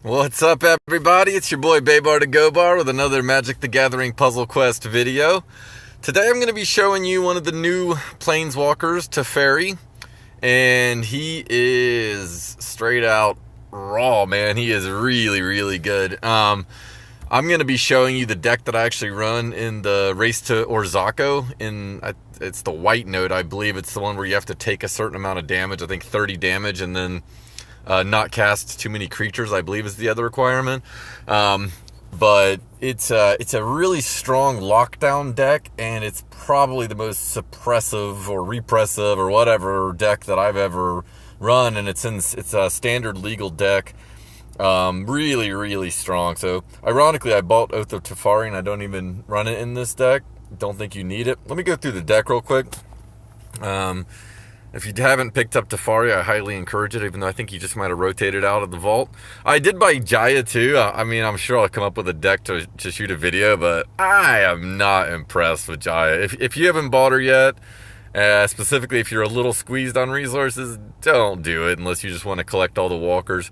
What's up, everybody? It's your boy Baybar to Go Bar with another Magic the Gathering Puzzle Quest video. Today I'm going to be showing you one of the new Planeswalkers, Teferi, and he is straight out raw, man. He is really, really good. I'm going to be showing you the deck that I actually run in the Race to Orzhako. It's the white note, I believe. It's the one where you have to take a certain amount of damage, I think 30 damage, and then not cast too many creatures, I believe is the other requirement. But it's a really strong lockdown deck, and it's probably the most suppressive or repressive or whatever deck that I've ever run, and it's a standard legal deck. Really, really strong. So ironically, I bought Oath of Tefari, and I don't even run it in this deck. Don't think you need it. Let me go through the deck real quick. If you haven't picked up Tefari, I highly encourage it, even though I think you just might have rotated out of the vault. I did buy Jaya too. I mean, I'm sure I'll come up with a deck to shoot a video, but I am not impressed with Jaya. If you haven't bought her yet, specifically if you're a little squeezed on resources, don't do it unless you just want to collect all the walkers.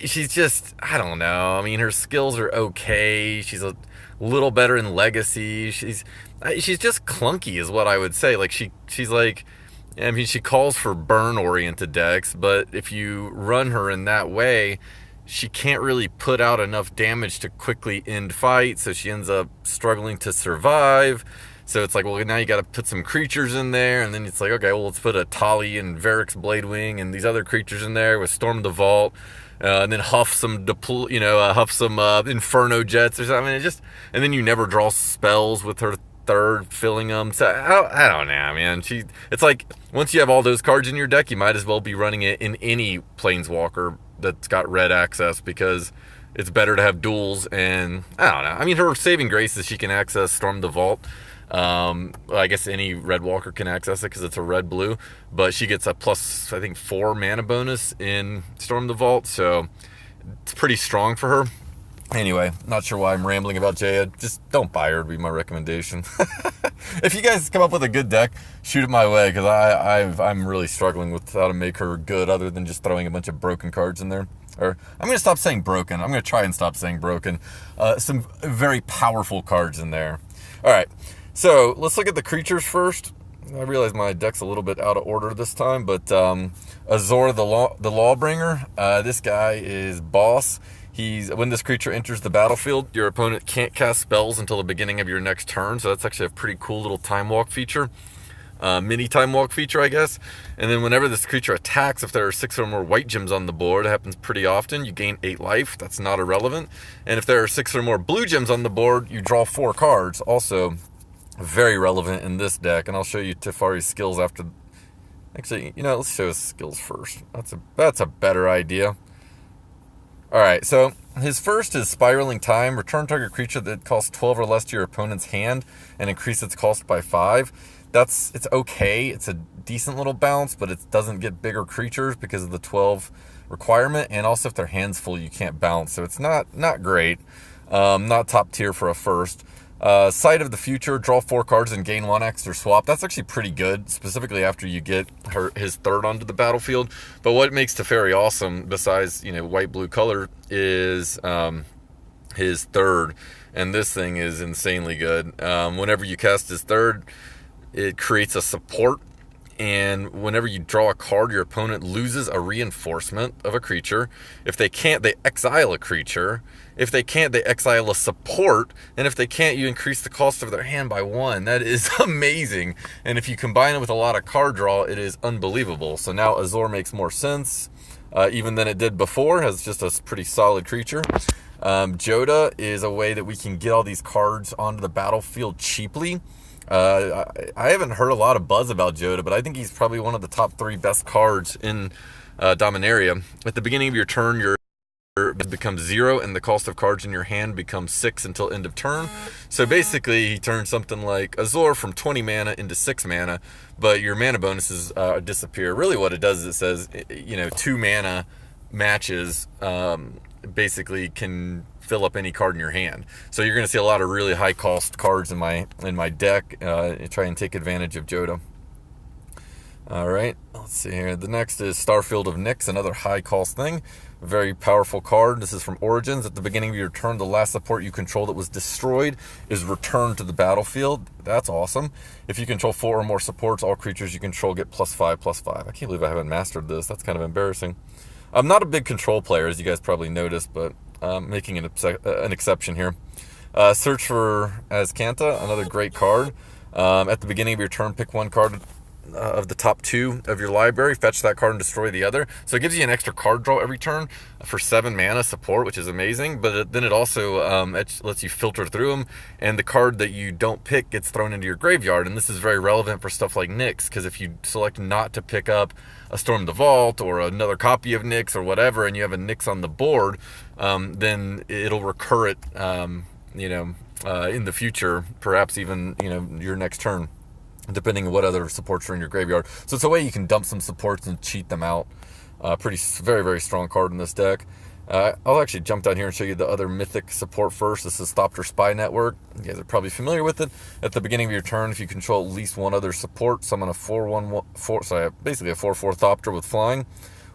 She's just, I don't know. I mean, her skills are okay. She's a little better in Legacy. She's just clunky is what I would say. Like she's like, I mean, she calls for burn-oriented decks, but if you run her in that way, she can't really put out enough damage to quickly end fights, so she ends up struggling to survive. So it's like, well, now you got to put some creatures in there, and then it's like, okay, well, let's put a Tali and Varric's Bladewing and these other creatures in there with Storm the Vault, and then huff some Inferno Jets or something. And then you never draw spells with her third filling them. So I don't know, man. It's like once you have all those cards in your deck, you might as well be running it in any Planeswalker that's got red access, because it's better to have duels. And I don't know. I mean, her saving grace is she can access Storm the Vault. I guess any red walker can access it because it's a red blue, but she gets a plus, I think, 4 mana bonus in Storm the Vault, so it's pretty strong for her. Anyway, not sure why I'm rambling about Jaya. Just don't buy her would be my recommendation. If you guys come up with a good deck, shoot it my way, because I'm really struggling with how to make her good other than just throwing a bunch of broken cards in there. Or I'm going to stop saying broken. I'm going to try and stop saying broken. Some very powerful cards in there. All right, so let's look at the creatures first. I realize my deck's a little bit out of order this time, but Azor the Lawbringer. This guy is boss. When this creature enters the battlefield, your opponent can't cast spells until the beginning of your next turn, so that's actually a pretty cool little time walk feature. Mini time walk feature, I guess. And then whenever this creature attacks, if there are 6 or more white gems on the board, it happens pretty often, you gain 8 life. That's not irrelevant. And if there are 6 or more blue gems on the board, you draw 4 cards. Also very relevant in this deck, and I'll show you Tefari's skills after. Actually, let's show his skills first. That's a better idea. Alright, so his first is Spiraling Time. Return target creature that costs 12 or less to your opponent's hand and increase its cost by 5. It's okay. It's a decent little bounce, but it doesn't get bigger creatures because of the 12 requirement. And also if their hand's full, you can't bounce. So it's not great. Not top tier for a first. Sight of the Future, draw 4 cards and gain 1 extra swap. That's actually pretty good, specifically after you get his third onto the battlefield. But what makes Teferi awesome, besides white-blue color, is his third. And this thing is insanely good. Whenever you cast his third, it creates a support. And whenever you draw a card, your opponent loses a reinforcement of a creature. If they can't, they exile a creature. If they can't, they exile a support. And if they can't, you increase the cost of their hand by 1. That is amazing. And if you combine it with a lot of card draw, it is unbelievable. So now Azor makes more sense, even than it did before. Has just a pretty solid creature. Jodah is a way that we can get all these cards onto the battlefield cheaply. I haven't heard a lot of buzz about Jodah, but I think he's probably one of the top 3 best cards in Dominaria. At the beginning of your turn, your becomes 0, and the cost of cards in your hand becomes 6 until end of turn. So basically, he turns something like Azor from 20 mana into 6 mana, but your mana bonuses disappear. Really what it does is it says, 2 mana matches basically can fill up any card in your hand. So you're going to see a lot of really high cost cards in my deck. Try and take advantage of Jodah. All right, let's see here. The next is Starfield of Nyx, another high cost thing. Very powerful card. This is from Origins. At the beginning of your turn, the last support you control that was destroyed is returned to the battlefield. That's awesome. If you control 4 or more supports, all creatures you control get +5/+5. I can't believe I haven't mastered this. That's kind of embarrassing. I'm not a big control player, as you guys probably noticed, but making an exception here. Search for Azcanta, another great card. At the beginning of your turn, pick one card of the top 2 of your library, fetch that card and destroy the other. So it gives you an extra card draw every turn for 7 mana support, which is amazing. But then it also lets you filter through them, and the card that you don't pick gets thrown into your graveyard. And this is very relevant for stuff like Nyx, because if you select not to pick up a Storm the Vault or another copy of Nyx or whatever, and you have a Nyx on the board, then it'll recur it, in the future, perhaps even your next turn, depending on what other supports are in your graveyard. So it's a way you can dump some supports and cheat them out. Very, very strong card in this deck. I'll actually jump down here and show you the other mythic support first. This is Thopter Spy Network. You guys are probably familiar with it. At the beginning of your turn, if you control at least one other support, summon basically a 4/4 Thopter with flying.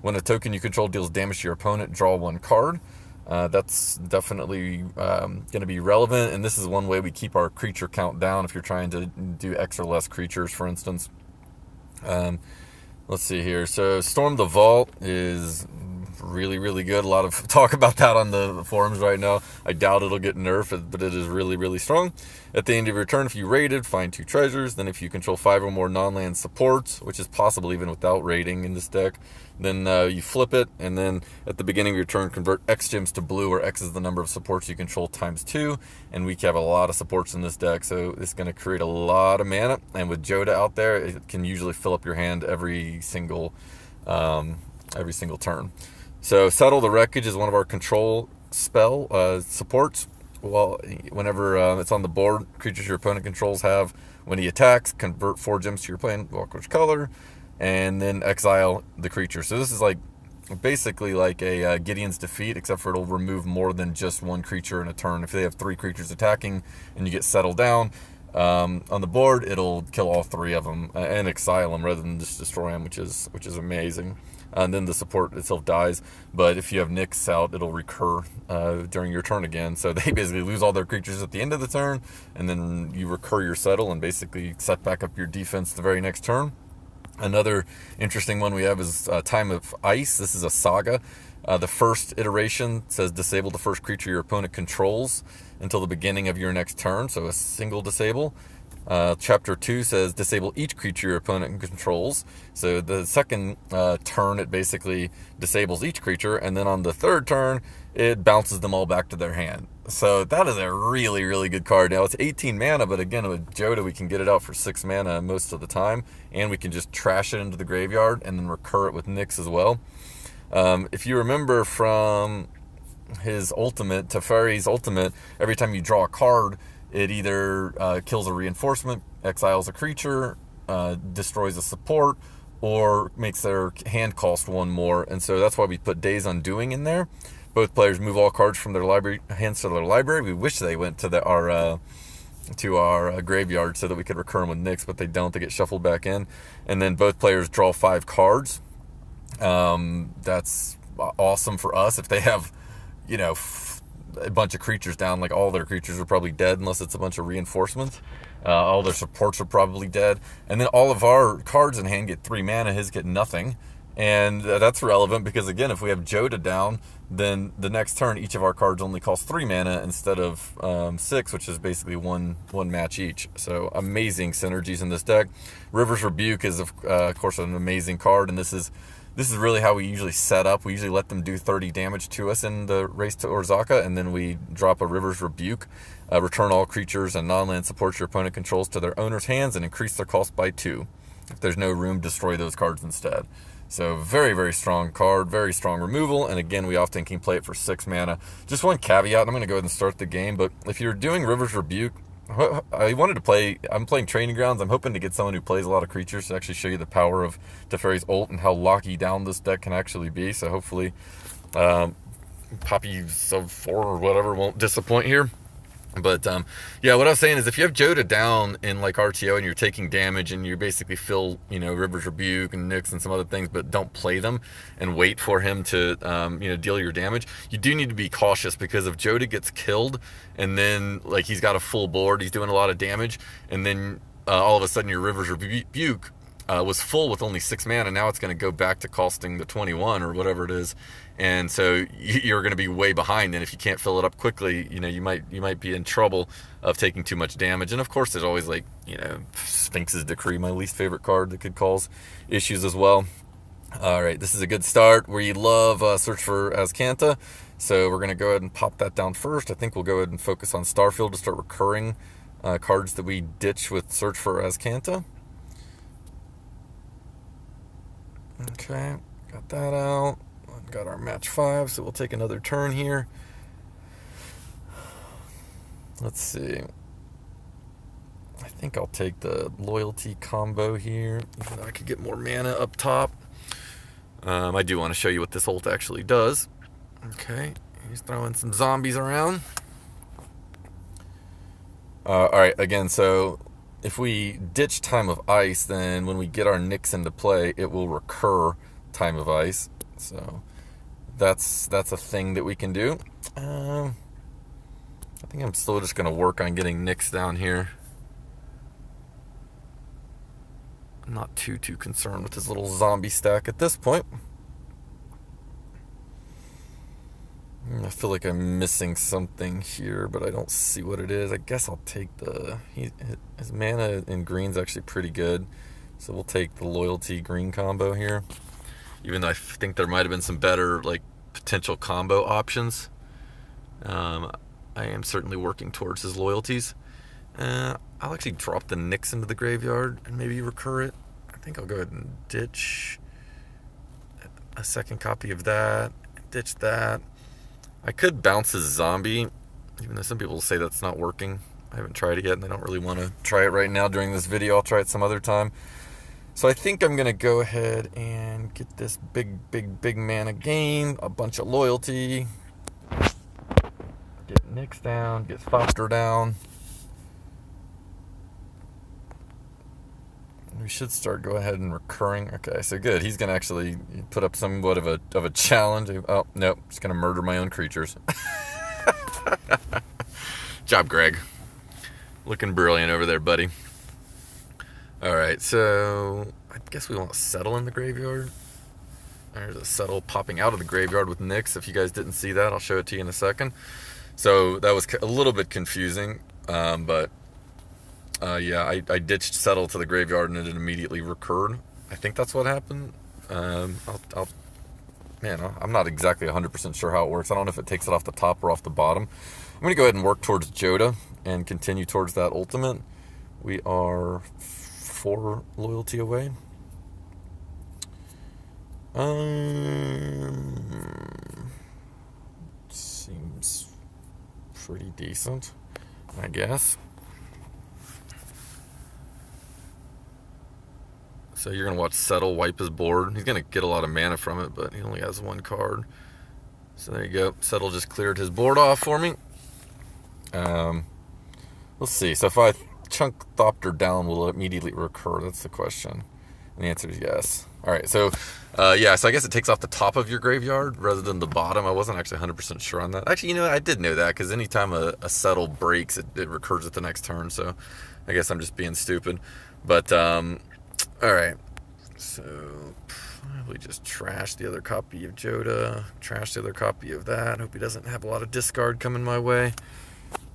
When a token you control deals damage to your opponent, draw 1 card. That's definitely going to be relevant, and this is one way we keep our creature count down if you're trying to do X or less creatures, for instance. Let's see here. So Storm the Vault is really, really good. A lot of talk about that on the forums right now. I doubt it'll get nerfed, but it is really, really strong. At the end of your turn, if you raided, find 2 treasures. Then if you control 5 or more non-land supports, which is possible even without raiding in this deck, then you flip it, and then at the beginning of your turn, convert X gems to blue, where X is the number of supports you control times 2, and we have a lot of supports in this deck, so it's going to create a lot of mana, and with Jodah out there, it can usually fill up your hand every single turn. So Settle the Wreckage is one of our control spell supports. Well, whenever it's on the board, creatures your opponent controls have, when he attacks, convert 4 gems to your planeswalker's color, and then exile the creature. So this is basically like a Gideon's Defeat, except for it'll remove more than just 1 creature in a turn. If they have 3 creatures attacking and you get settled down on the board, it'll kill all 3 of them and exile them rather than just destroy them, which is amazing. And then the support itself dies, but if you have Nyx out, it'll recur during your turn again. So they basically lose all their creatures at the end of the turn, and then you recur your settle and basically set back up your defense the very next turn. Another interesting one we have is Time of Ice. This is a saga. The first iteration says disable the first creature your opponent controls until the beginning of your next turn, so a single disable. Chapter 2 says disable each creature your opponent controls. So the second turn, it basically disables each creature, and then on the third turn, it bounces them all back to their hand. So that is a really, really good card. Now, it's 18 mana, but again, with Jodah, we can get it out for 6 mana most of the time, and we can just trash it into the graveyard and then recur it with Nyx as well. If you remember from his ultimate, Teferi's ultimate, every time you draw a card, it either kills a reinforcement, exiles a creature, destroys a support, or makes their hand cost 1 more. And so that's why we put Days Undoing in there. Both players move all cards from their hands to their library. We wish they went to our graveyard so that we could recur them with Nyx, but they don't. They get shuffled back in. And then both players draw 5 cards. That's awesome for us. If they have, a bunch of creatures down, like all their creatures are probably dead unless it's a bunch of reinforcements. All their supports are probably dead. And then all of our cards in hand get 3 mana, his get nothing. And that's relevant because, again, if we have Jodah down, then the next turn, each of our cards only costs 3 mana instead of 6, which is basically one match each. So amazing synergies in this deck. River's Rebuke is, of course, an amazing card, and this is really how we usually set up. We usually let them do 30 damage to us in the race to Orzhaka, and then we drop a River's Rebuke, return all creatures and non-land supports your opponent controls to their owner's hands, and increase their cost by 2. If there's no room, destroy those cards instead. So very, very strong card, very strong removal, and again, we often can play it for 6 mana. Just one caveat, I'm going to go ahead and start the game, but if you're doing River's Rebuke, I'm playing Training Grounds. I'm hoping to get someone who plays a lot of creatures to actually show you the power of Teferi's ult and how locky down this deck can actually be. So hopefully, Poppies of 4 or whatever won't disappoint here. But yeah, what I was saying is if you have Jodah down in like RTO and you're taking damage and you basically fill, River's Rebuke and Nyx and some other things, but don't play them and wait for him to, deal your damage, you do need to be cautious, because if Jodah gets killed and then like he's got a full board, he's doing a lot of damage, and then all of a sudden your River's Rebuke was full with only 6 mana, now it's going to go back to costing the 21 or whatever it is, and so you're going to be way behind. And if you can't fill it up quickly, you might be in trouble of taking too much damage. And of course, there's always like Sphinx's Decree, my least favorite card, that could cause issues as well. All right, this is a good start. We love Search for Azcanta, so we're going to go ahead and pop that down first. I think we'll go ahead and focus on Starfield to start recurring cards that we ditch with Search for Azcanta. Okay, got that out. Got our match 5, so we'll take another turn here. Let's see. I think I'll take the loyalty combo here, even though I could get more mana up top. I do want to show you what this ult actually does. Okay, he's throwing some zombies around. Alright, again, so if we ditch Time of Ice, then when we get our Nyx into play, it will recur Time of Ice. So that's a thing that we can do. I think I'm still just going to work on getting Nyx down here. I'm not too concerned with his little zombie stack at this point. I feel like I'm missing something here, but I don't see what it is. I guess I'll take his mana in green's actually pretty good, so we'll take the loyalty green combo here. Even though I think there might have been some better like potential combo options. I am certainly working towards his loyalties. I'll actually drop the Nyx into the graveyard and maybe recur it. I think I'll go ahead and ditch a second copy of that. Ditch that. I could bounce his zombie, even though some people will say that's not working. I haven't tried it yet, and I don't really want to try it right now during this video. I'll try it some other time. So I think I'm going to go ahead and get this big mana gain, a bunch of loyalty, get Nyx down, get Thopter down. We should start go ahead and recurring. Okay, so good. He's going to actually put up somewhat of a challenge. Oh, nope. Just going to murder my own creatures. Job, Greg. Looking brilliant over there, buddy. All right, so I guess we want to settle in the graveyard. There's a settle popping out of the graveyard with Nyx. If you guys didn't see that, I'll show it to you in a second. So that was a little bit confusing, but yeah, I ditched settle to the graveyard and it immediately recurred. I think that's what happened. I'm not exactly 100% sure how it works. I don't know if it takes it off the top or off the bottom. I'm going to go ahead and work towards Jodah and continue towards that ultimate. We are 4 loyalty away. Seems pretty decent, I guess. So you're going to watch Settle wipe his board. He's going to get a lot of mana from it, but he only has 1 card. So there you go. Settle just cleared his board off for me. Let's see. So if I chunk Thopter down, will it immediately recur? That's the question. And the answer is yes. All right. So, yeah. So I guess it takes off the top of your graveyard rather than the bottom. I wasn't actually 100% sure on that. Actually, I did know that because anytime a Settle breaks, it recurs at the next turn. So I guess I'm just being stupid. But, all right. So probably just trash the other copy of Jodah. Trash the other copy of that. Hope he doesn't have a lot of discard coming my way.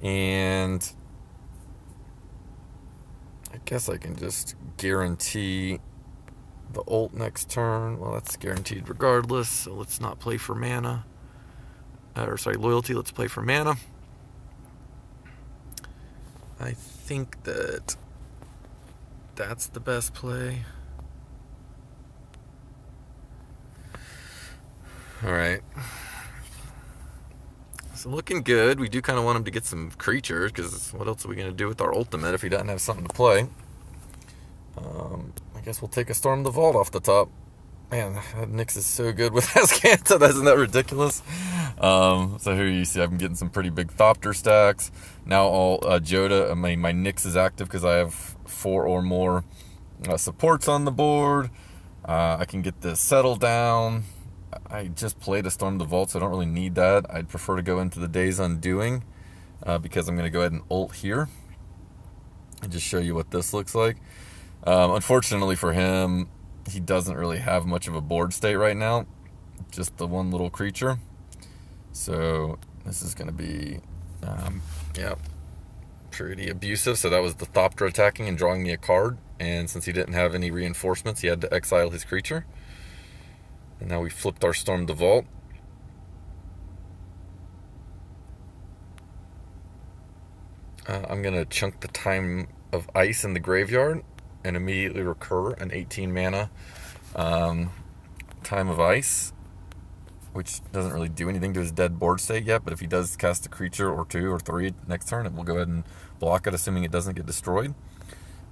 And I guess I can just guarantee the ult next turn. Well, that's guaranteed regardless, so let's not play for mana. Loyalty, let's play for mana. I think that's the best play. Alright. So looking good. We do kind of want him to get some creatures, because what else are we going to do with our ultimate if he doesn't have something to play? I guess we'll take a Storm the Vault off the top. Man, that Nyx is so good with Azcanta. Isn't that ridiculous? So here you see I'm getting some pretty big Thopter stacks. Now all Jodah, my Nyx is active because I have 4 or more supports on the board. I can get this settled down. I just played a Storm the Vault, so I don't really need that. I'd prefer to go into the Days Undoing because I'm going to go ahead and ult here and just show you what this looks like. Unfortunately for him, he doesn't really have much of a board state right now. Just the one little creature. So this is going to be, yeah, pretty abusive. So that was the Thopter attacking and drawing me a card. And since he didn't have any reinforcements, he had to exile his creature. And now we flipped our Storm the Vault. I'm going to chunk the Time of Ice in the graveyard and immediately recur an 18 mana Time of Ice, which doesn't really do anything to his dead board state yet, but if he does cast a creature or 2 or 3 next turn, it will go ahead and block it, assuming it doesn't get destroyed.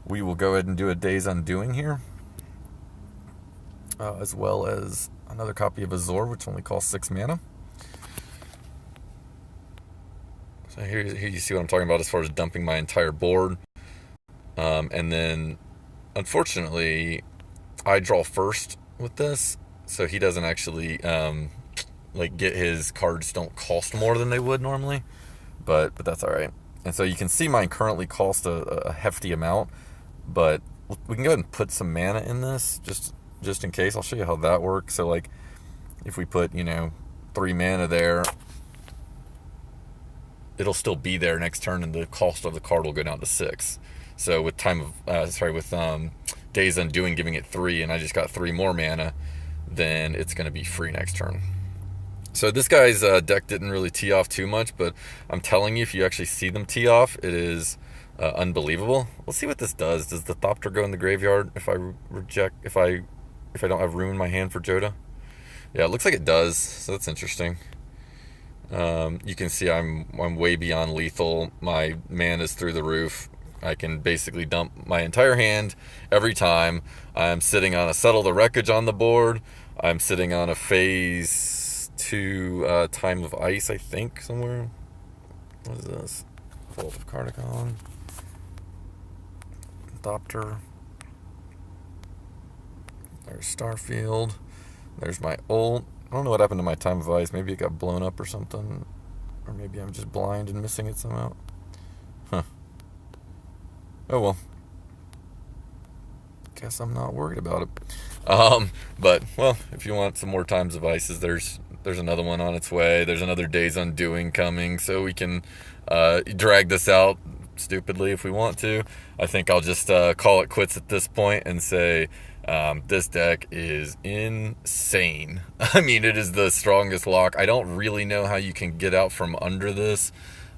We will go ahead and do a Days Undoing here, as well as another copy of Azor, which only costs 6 mana. So here you see what I'm talking about as far as dumping my entire board. And then, unfortunately, I draw first with this, so he doesn't actually like get his cards don't cost more than they would normally, but that's all right. And so you can see mine currently cost a hefty amount, but we can go ahead and put some mana in this just in case. I'll show you how that works. So like if we put 3 mana there, it'll still be there next turn, and the cost of the card will go down to 6. So with Days Undoing giving it 3, and I just got 3 more mana, then it's going to be free next turn. So this guy's deck didn't really tee off too much, but I'm telling you, if you actually see them tee off, it is unbelievable. We'll see what this does. Does the Thopter go in the graveyard if I don't have room in my hand for Jodah? Yeah, it looks like it does. So that's interesting. You can see I'm way beyond lethal. My mana is through the roof. I can basically dump my entire hand every time. I'm sitting on a Settle the Wreckage on the board. I'm sitting on a Phase 2 Time of Ice, I think, somewhere. What is this? Vault of Cardigan. Thopter. There's Starfield. There's my ult. I don't know what happened to my Time of Ice. Maybe it got blown up or something. Or maybe I'm just blind and missing it somehow. Huh. Oh well. Guess I'm not worried about it. But, well, if you want some more Times of Ices, there's another one on its way. There's another Days Undoing coming, so we can drag this out stupidly if we want to. I think I'll just call it quits at this point and say this deck is insane. I mean, it is the strongest lock. I don't really know how you can get out from under this.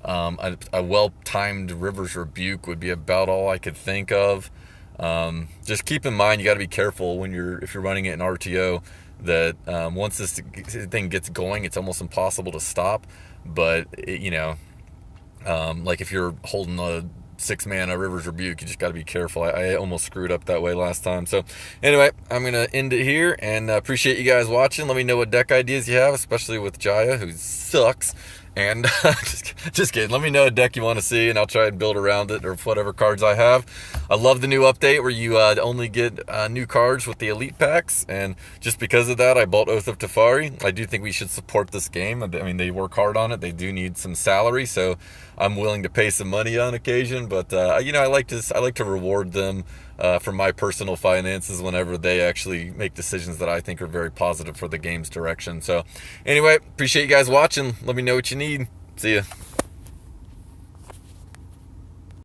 A well-timed River's Rebuke would be about all I could think of. Just keep in mind, you got to be careful if you're running it in RTO, that once this thing gets going, it's almost impossible to stop. But like if you're holding a 6 mana River's Rebuke, you just got to be careful. I almost screwed up that way last time. So anyway, I'm gonna end it here, and appreciate you guys watching. Let me know what deck ideas you have, especially with Jaya, who sucks. And just kidding. Let me know a deck you want to see, and I'll try and build around it, or whatever cards I have. I love the new update where you only get new cards with the elite packs, and just because of that, I bought Oath of Tefari. I do think we should support this game. I mean, they work hard on it. They do need some salary, so I'm willing to pay some money on occasion. But I like to reward them for my personal finances whenever they actually make decisions that I think are very positive for the game's direction. So anyway, appreciate you guys watching. Let me know what you need. See ya.